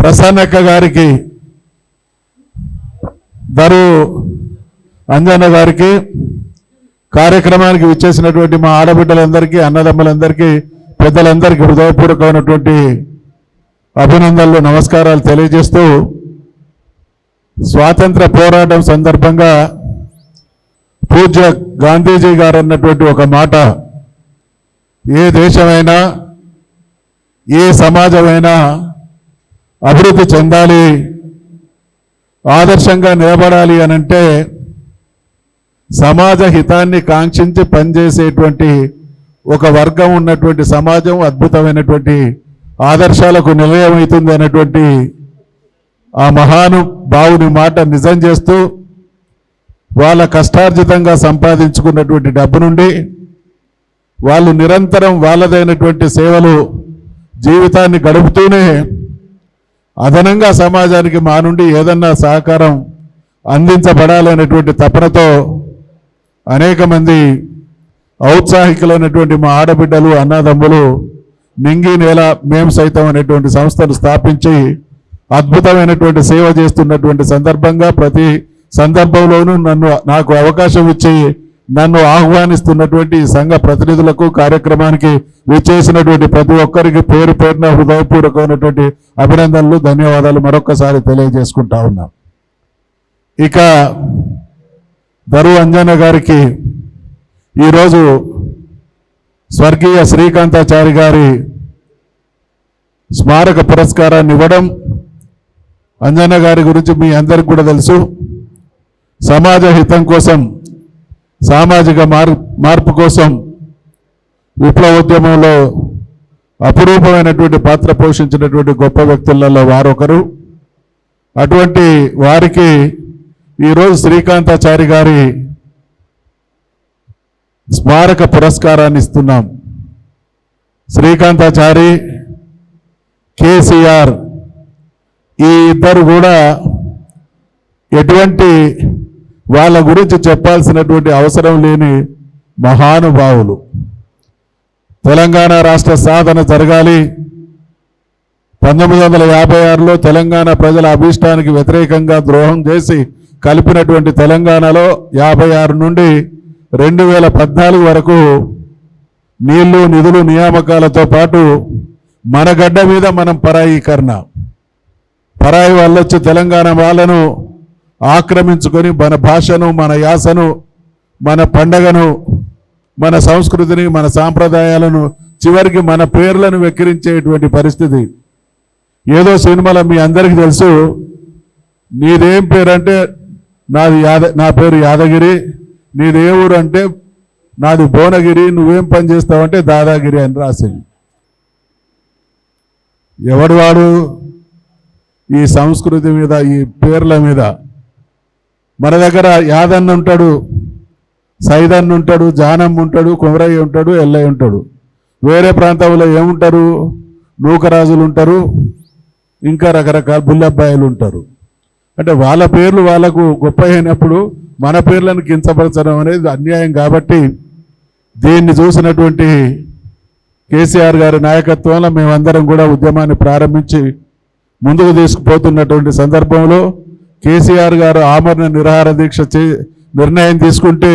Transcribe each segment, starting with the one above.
ప్రసన్నక్క గారికి, దరు అంజన్న గారికి, కార్యక్రమానికి విచ్చేసినటువంటి మా ఆడబిడ్డలందరికీ, అన్నదమ్ములందరికీ, పెద్దలందరికీ హృదయపూర్వకమైనటువంటి అభినందనలు, నమస్కారాలు తెలియజేస్తూ, స్వాతంత్ర పోరాటం సందర్భంగా పూజ్య గాంధీజీ గారు అన్నటువంటి ఒక మాట, ఏ దేశమైనా ఏ సమాజమైనా అభివృద్ధి చెందాలి, ఆదర్శంగా నిలబడాలి అనంటే సమాజ హితాన్ని కాంక్షించి పనిచేసేటువంటి ఒక వర్గం ఉన్నటువంటి సమాజం అద్భుతమైనటువంటి ఆదర్శాలకు నిలయమవుతుంది అన్నటువంటి ఆ మహానుభావుని మాట నిజం చేస్తూ, వాళ్ళ కష్టార్జితంగా సంపాదించుకున్నటువంటి డబ్బు నుండి వాళ్ళు నిరంతరం వాళ్ళదైనటువంటి సేవలు జీవితాన్ని గడుపుతూనే అదనంగా సమాజానికి మా నుండి ఏదన్నా సహకారం అందించబడాలనేటువంటి తపనతో అనేక మంది ఔత్సాహికులైనటువంటి మా ఆడబిడ్డలు, అన్నదమ్ములు నింగి నేల మేం సైతం అనేటువంటి సంస్థను స్థాపించి అద్భుతమైనటువంటి సేవ చేస్తున్నటువంటి సందర్భంగా ప్రతి సందర్భంలోనూ నాకు అవకాశం ఇచ్చి నన్ను ఆహ్వానిస్తున్నటువంటి సంఘ ప్రతినిధులకు, కార్యక్రమానికి విచ్చేసినటువంటి ప్రతి ఒక్కరికి పేరు పేరున హృదయపూర్వకమైనటువంటి అభినందనలు, ధన్యవాదాలు మరొక్కసారి తెలియజేసుకుంటా ఉన్నాం. ఇక దరు అంజన్న గారికి ఈరోజు స్వర్గీయ శ్రీకాంతాచారి గారి స్మారక పురస్కారాన్ని ఇవ్వడం, అంజన్న గారి గురించి మీ అందరికి కూడా తెలుసు. సమాజ హితం కోసం, సామాజిక మార్పు కోసం విప్లవోద్యమంలో అపురూపమైనటువంటి పాత్ర పోషించినటువంటి గొప్ప వ్యక్తులలో వారొకరు. అటువంటి వారికి ఈరోజు శ్రీకాంతాచారి గారి స్మారక పురస్కారాన్ని ఇస్తున్నాం. శ్రీకాంతాచారి, కేసీఆర్ ఈ ఇద్దరు కూడా ఎటువంటి వాళ్ళ గురించి చెప్పాల్సినటువంటి అవసరం లేని మహానుభావులు. తెలంగాణ రాష్ట్ర సాధన జరగాలి, 1956లో తెలంగాణ ప్రజల అభీష్టానికి వ్యతిరేకంగా ద్రోహం చేసి కలిపినటువంటి తెలంగాణలో 56 నుండి 2014 వరకు నీళ్లు, నిధులు, నియామకాలతో పాటు మన గడ్డ మీద మనం పరాయీకరణ, పరాయి వాళ్ళొచ్చి తెలంగాణ వాళ్ళను ఆక్రమించుకొని మన భాషను, మన యాసను, మన పండగను, మన సంస్కృతిని, మన సాంప్రదాయాలను, చివరికి మన పేర్లను వెక్కిరించేటువంటి పరిస్థితి. ఏదో సినిమాలో మీ అందరికీ తెలుసు, నీదేం పేరు అంటే నా పేరు యాదగిరి, నీదే ఊరు అంటే నాది భువనగిరి, నువ్వేం పని చేస్తావంటే దాదాగిరి అని రాసింది. ఎవడు వాడు ఈ సంస్కృతి మీద, ఈ పేర్ల మీద? మన దగ్గర యాదన్న ఉంటాడు, సైదన్న ఉంటాడు, జానమ్మ ఉంటాడు, కుమరయ్య ఉంటాడు, ఎల్లయ్య ఉంటాడు. వేరే ప్రాంతంలో ఏముంటారు? నూకరాజులు ఉంటారు, ఇంకా రకరకాల బుల్లబ్బాయిలు ఉంటారు. అంటే వాళ్ళ పేర్లు వాళ్ళకు గొప్ప అయినప్పుడు మన పేర్లను కించపరచడం అనేది అన్యాయం. కాబట్టి దీన్ని చూసినటువంటి కేసీఆర్ గారి నాయకత్వంలో మేమందరం కూడా ఉద్యమాన్ని ప్రారంభించి ముందుకు తీసుకుపోతున్నటువంటి సందర్భంలో కేసీఆర్ గారు ఆమరణ నిరాహార దీక్ష నిర్ణయం తీసుకుంటే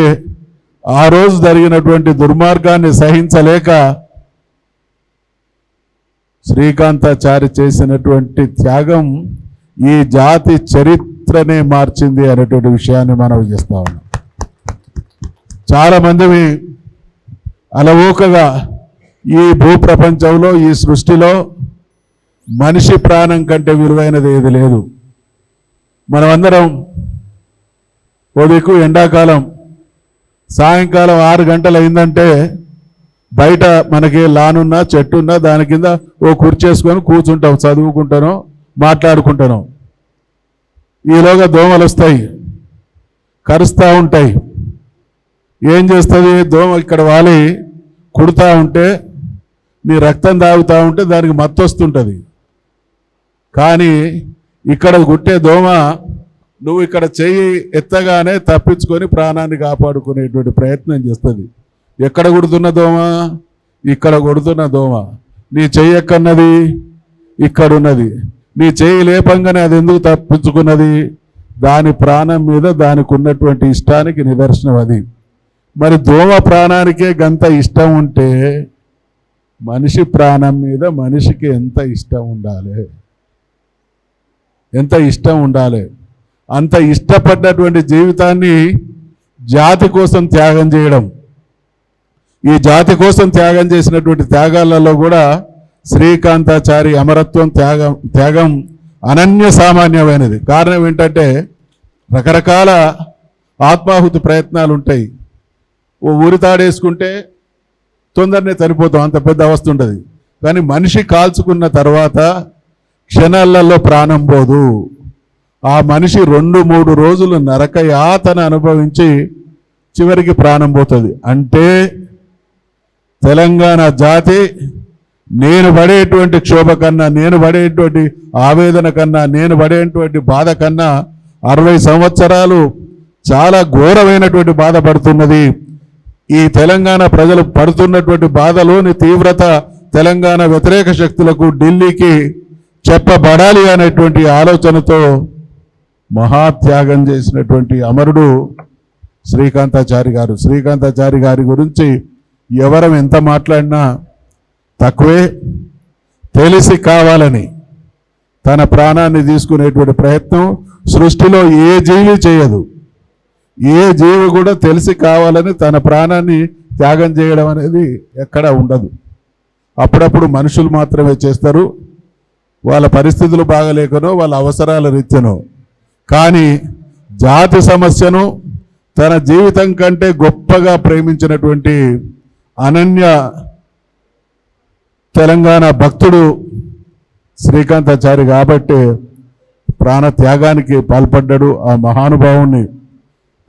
ఆ రోజు జరిగినటువంటి దుర్మార్గాన్ని సహించలేక శ్రీకాంతాచారి చేసినటువంటి త్యాగం ఈ జాతి చరిత్రనే మార్చింది అనేటువంటి విషయాన్ని మనం చేస్తా ఉన్నాం. చాలామంది అలవోకగా ఈ భూప్రపంచంలో, ఈ సృష్టిలో మనిషి ప్రాణం కంటే విలువైనది ఏది లేదు. మనమందరం ఓ ఎండాకాలం సాయంకాలం 6 గంటలు అయిందంటే బయట మనకి లానున్నా, చెట్టున్నా, దాని కింద ఓ కుర్చేసుకొని కూర్చుంటాం, చదువుకుంటానో మాట్లాడుకుంటాను. ఈలోగా దోమలు వస్తాయి, కరుస్తూ ఉంటాయి. ఏం చేస్తుంది దోమ? ఇక్కడ వాలి కుడుతూ ఉంటే, నీ రక్తం తాగుతూ ఉంటే దానికి మత్తు వస్తుంటుంది. కానీ ఇక్కడ గుట్టే దోమ నువ్వు ఇక్కడ చెయ్యి ఎత్తగానే తప్పించుకొని ప్రాణాన్ని కాపాడుకునేటువంటి ప్రయత్నం చేస్తుంది. ఎక్కడ కొడుతున్న దోమ? ఇక్కడ కొడుతున్న దోమ. నీ చెయ్యి ఎక్కన్నది? ఇక్కడున్నది. నీ చేయి లేపంగానే అది ఎందుకు తప్పించుకున్నది? దాని ప్రాణం మీద దానికి ఉన్నటువంటి ఇష్టానికి నిదర్శనం అది. మరి దోమ ప్రాణానికే గంత ఇష్టం ఉంటే మనిషి ప్రాణం మీద మనిషికి ఎంత ఇష్టం ఉండాలి? ఎంత ఇష్టం ఉండాలి? అంత ఇష్టపడ్డటువంటి జీవితాన్ని జాతి కోసం త్యాగం చేయడం, ఈ జాతి కోసం త్యాగం చేసినటువంటి త్యాగాలలో కూడా శ్రీకాంతాచారి అమరత్వం త్యాగం అనన్య సామాన్యమైనది. కారణం ఏంటంటే రకరకాల ఆత్మాహుతి ప్రయత్నాలు ఉంటాయి. ఓ ఊరి తాడేసుకుంటే తొందరనే చనిపోతాం, అంత పెద్ద అవస్థ ఉంటుంది. కానీ మనిషి కాల్చుకున్న తర్వాత క్షణాలలో ప్రాణం పోదు. ఆ మనిషి 2-3 రోజులు నరక యాతన అనుభవించి చివరికి ప్రాణం పోతుంది. అంటే తెలంగాణ జాతి నేను పడేటువంటి క్షోభ కన్నా, నేను పడేటువంటి ఆవేదన కన్నా, నేను పడేటువంటి బాధ కన్నా 60 సంవత్సరాలు చాలా ఘోరమైనటువంటి బాధ పడుతున్నది. ఈ తెలంగాణ ప్రజలు పడుతున్నటువంటి బాధలోని తీవ్రత తెలంగాణ వ్యతిరేక శక్తులకు ఢిల్లీకి చెప్పబడాలి అనేటువంటి ఆలోచనతో మహాత్యాగం చేసినటువంటి అమరుడు శ్రీకాంతాచారి గారు. శ్రీకాంతాచారి గారి గురించి ఎవరం ఎంత మాట్లాడినా తక్కువే. తెలిసి కావాలని తన ప్రాణాన్ని తీసుకునేటువంటి ప్రయత్నం సృష్టిలో ఏ జీవి చేయదు. ఏ జీవి కూడా తెలిసి కావాలని తన ప్రాణాన్ని త్యాగం చేయడం అనేది ఎక్కడా ఉండదు. అప్పుడప్పుడు మనుషులు మాత్రమే చేస్తారు, వాళ్ళ పరిస్థితులు బాగలేకనో వాళ్ళ అవసరాల రీత్యనో. కానీ జాతి సమస్యను తన జీవితం కంటే గొప్పగా ప్రేమించినటువంటి అనన్య తెలంగాణ భక్తుడు శ్రీకాంతాచారి కాబట్టి ప్రాణ త్యాగానికి పాల్పడ్డాడు. ఆ మహానుభావుని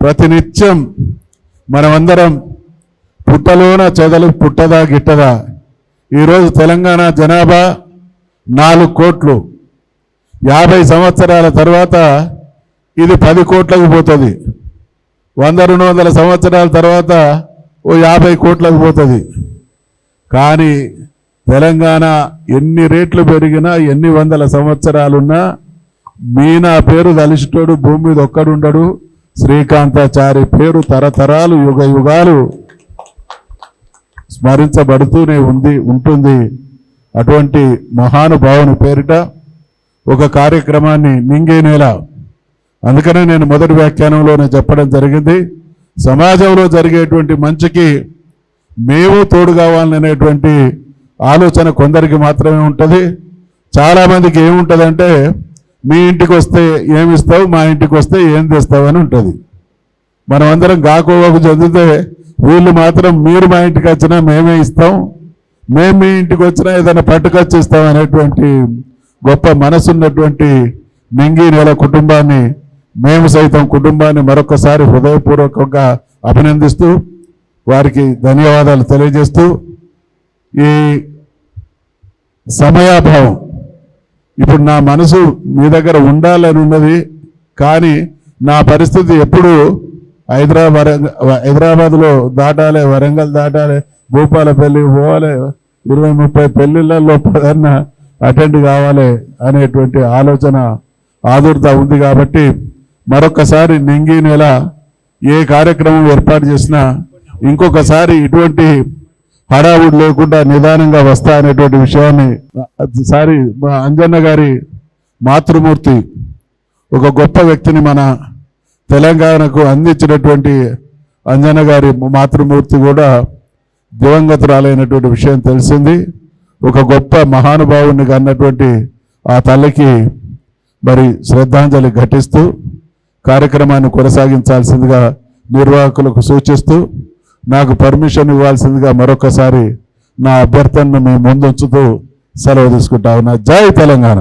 ప్రతినిత్యం మనమందరం పుట్టలోన చెదలు పుట్టదా గిట్టదా. ఈరోజు తెలంగాణ జనాభా 4 కోట్లు. 50 సంవత్సరాల తర్వాత ఇది 10 కోట్లకు పోతుంది. 100-200 సంవత్సరాల తర్వాత ఓ 50 కోట్లకు పోతుంది. కానీ తెలంగాణ ఎన్ని రేట్లు పెరిగినా, ఎన్ని వందల సంవత్సరాలున్నా మీనా పేరు దలిసిటోడు భూమి మీద ఒక్కడుండడు. శ్రీకాంతాచారి పేరు తరతరాలు యుగ యుగాలు స్మరించబడుతూనే ఉంటుంది. అటువంటి మహానుభావుని పేరిట ఒక కార్యక్రమాన్ని నింగే నేల, అందుకనే నేను మొదటి వ్యాఖ్యానంలోనే చెప్పడం జరిగింది, సమాజంలో జరిగేటువంటి మంచికి మేము తోడు కావాలనేటువంటి ఆలోచన కొందరికి మాత్రమే ఉంటుంది. చాలామందికి ఏముంటుందంటే మీ ఇంటికి వస్తే ఏమిస్తావు, మా ఇంటికి వస్తే ఏం తెస్తావు అని ఉంటుంది. మనమందరం గాకోవకు చెందితే వీళ్ళు మాత్రం మీరు మా ఇంటికి వచ్చినా మేమే ఇస్తాం, మేము మీ ఇంటికి వచ్చినా ఏదైనా పట్టుకొచ్చి ఇస్తాం అనేటువంటి గొప్ప మనసున్నటువంటి నింగి నేల కుటుంబాన్ని, మేము సైతం కుటుంబాన్ని మరొకసారి హృదయపూర్వకంగా అభినందిస్తూ వారికి ధన్యవాదాలు తెలియజేస్తూ, ఈ సమయాభావం ఇప్పుడు నా మనసు ఉండాలని ఉన్నది. కానీ నా పరిస్థితి ఎప్పుడు హైదరాబాద్లో దాటాలి, వరంగల్ దాటాలి, భూపాలపల్లి పోవాలి, 20-30 పెళ్లిళ్ళల్లో పదన్నా అటెండ్ కావాలి అనేటువంటి ఆలోచన ఆదుర్త ఉంది. కాబట్టి మరొకసారి నింగి నెల ఏ కార్యక్రమం ఏర్పాటు చేసినా ఇంకొకసారి ఇటువంటి హడావుడు లేకుండా నిదానంగా వస్తా అనేటువంటి విషయాన్ని సారి మా అంజన్న గారి మాతృమూర్తి, ఒక గొప్ప వ్యక్తిని మన తెలంగాణకు అందించినటువంటి అంజన్న గారి మాతృమూర్తి కూడా దివంగతురాలైనటువంటి విషయం తెలిసింది. ఒక గొప్ప మహానుభావుని అన్నటువంటి ఆ తల్లికి మరి శ్రద్ధాంజలి ఘటిస్తూ కార్యక్రమాన్ని కొనసాగించాల్సిందిగా నిర్వాహకులకు సూచిస్తూ నాకు పర్మిషన్ ఇవ్వాల్సిందిగా మరొకసారి నా అభ్యర్థనను మీ ముందుంచుతూ సెలవు తీసుకుంటా ఉన్నా. జై తెలంగాణ.